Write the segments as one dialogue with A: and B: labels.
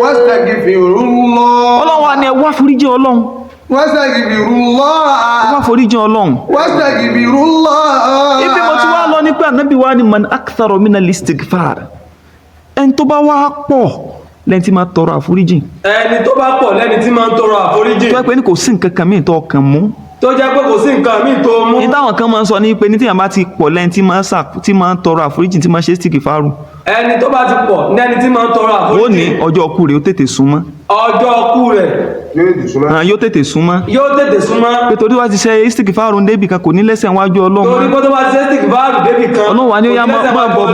A: wastaghfirullah.
B: Ọlọ́run wa ni ẹ wá foríjì Ọlọ́run.
A: Wastaghfirullah.
B: Ẹ wá foríjì Ọlọ́run.
A: Wastaghfirullah.
B: Ibi mo ti wá lọ ní pé Ànábì wa ni man akthara minal istighfar. Ẹni tó bá wá pọ̀ lẹ́ni tí máa tọrọ àforíjì.
C: Ẹni tó bá pọ̀ lẹ́ni tí máa ń tọrọ àforíjì.
B: Tó yẹ pé ní kò sí nǹkan kan míì tó kàn mú.
C: Tó jẹ́ pé kò sí nǹkan míì tó mú.
B: Ní táwọn kan máa ń sọ ní pé ní tíyàn bá ti pọ̀ lẹ́ni tí máa ń tọrọ àforíjì tí máa ṣe istighfaru.
C: Ẹni tó bá ti pọ̀ ní ẹni tí máa ń tọrọ àforíjì.
B: Ó ní ọjọ́ ọkú rẹ̀ ó tètè súnmọ́.
C: Ọjọ́ ọkú rẹ̀
B: Yóò tètè súnmọ́.
C: yóò tètè súnmọ́.
B: Pé torí wá ti ṣe istighfaru débì kan kò ní lẹ́sẹ̀ wájú Ọlọ́run.
C: Torí pé tó bá ti ṣe istighfaru débì kan.
B: Ọlọ́run wa ni ó yá máa bọ̀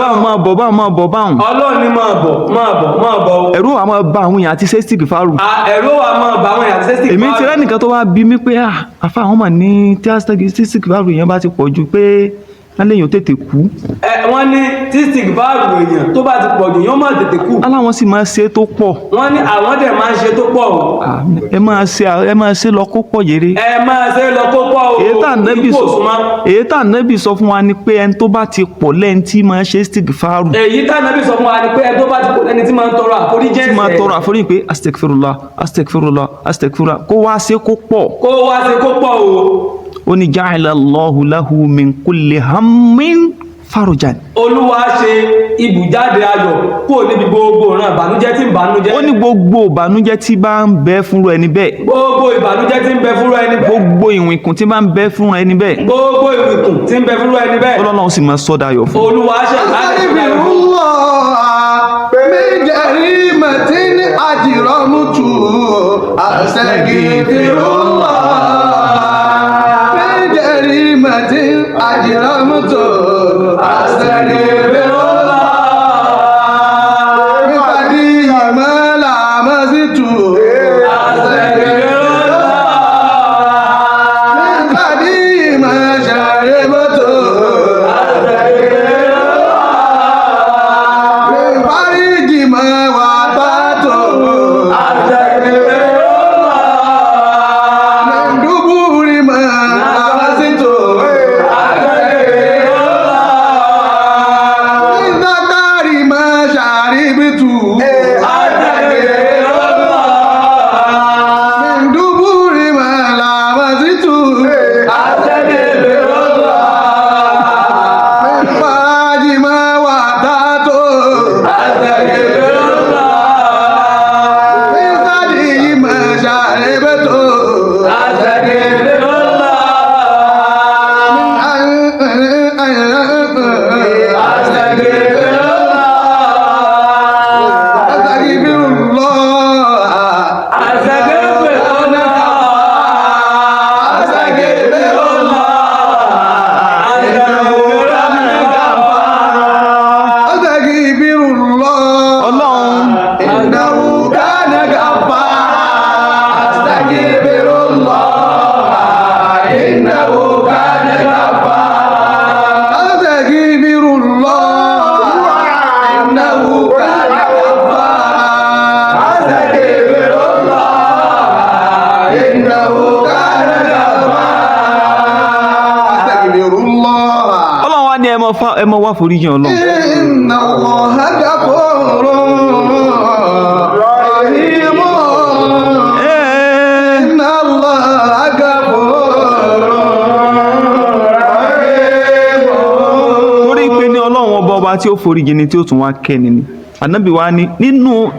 B: báwọn.
C: Ọlọ́run ni máa bọ̀.
B: Ẹ̀rù wa máa bá àwọn èèyàn àti ṣe istighfaru.
C: Ẹ̀rù wa máa bá àwọn èèyàn ṣe istighfaru.
B: Èmi ti rẹ́nìkan tó wá bí mi pé àfa àwọn mà ní tí istighfaru èèyàn bá ti pọ̀ ju pé lẹ́yìn ó tètè kú.
C: Wọ́n ní tí istighfaru èèyàn tó bá ti pọ̀ jù yóò máa tètè kú.
B: Aláwọn sì máa ṣe tó pọ̀.
C: Wọ́n ní àwọn dẹ̀ máa ń ṣe tó pọ̀ o.
B: Ẹ máa ṣe lọ kó pọ̀ yèrè.
C: Ẹ máa ṣe lọ kó pọ̀ o.
B: Èyí tá Ànábì sọ fún wa ni pé ẹni tó bá ti pọ̀ lẹ́ni tí máa ṣe istighfaru.
C: Èyí tá Ànábì sọ fún wa ni pé ẹni tó bá ti pọ̀ lẹ́ni tí máa ń tọrọ àforíjì ẹ̀ṣẹ̀.
B: Tí máa tọrọ àforíjì pé astaghfirullah kó wá ṣe kó pọ̀.
C: Kó wá ṣe kó pọ̀ o.
B: Ó ní ja'ala Allahu lahu min kulli hammin farajan.
C: Olúwa ṣe ibùjáde ayọ̀ kúrò níbi gbogbo ìran ìbànújẹ́ tí ń bànújẹ́.
B: Ó ní gbogbo ìbànújẹ́ tí bá ń bẹ fúnra ẹni bẹ́ẹ̀.
C: Gbogbo ìbànújẹ́ tí ń bẹ fúnra ẹni bẹ́ẹ̀.
B: Gbogbo ìwìnkùn tí bá ń bẹ fúnra ẹni bẹ́ẹ̀.
C: Gbogbo ìwìnkùn tí ń bẹ fúnra ẹni bẹ́ẹ̀.
B: Ọlọ́run sì máa sọ dayọ̀ fún.
C: Olúwa ṣe láti ṣe dayọ̀ fún.
B: ẹ máa wá foríjì Ọlọ́run.
A: Inna Allaha ghafurun rahim. Inna Allaha ghafurun rahim.
B: Torí pé ní Ọlọ́run ọba tí ó foríjì ni tí ó tún wá kẹ́ni ni. Ànábì wa ní nínú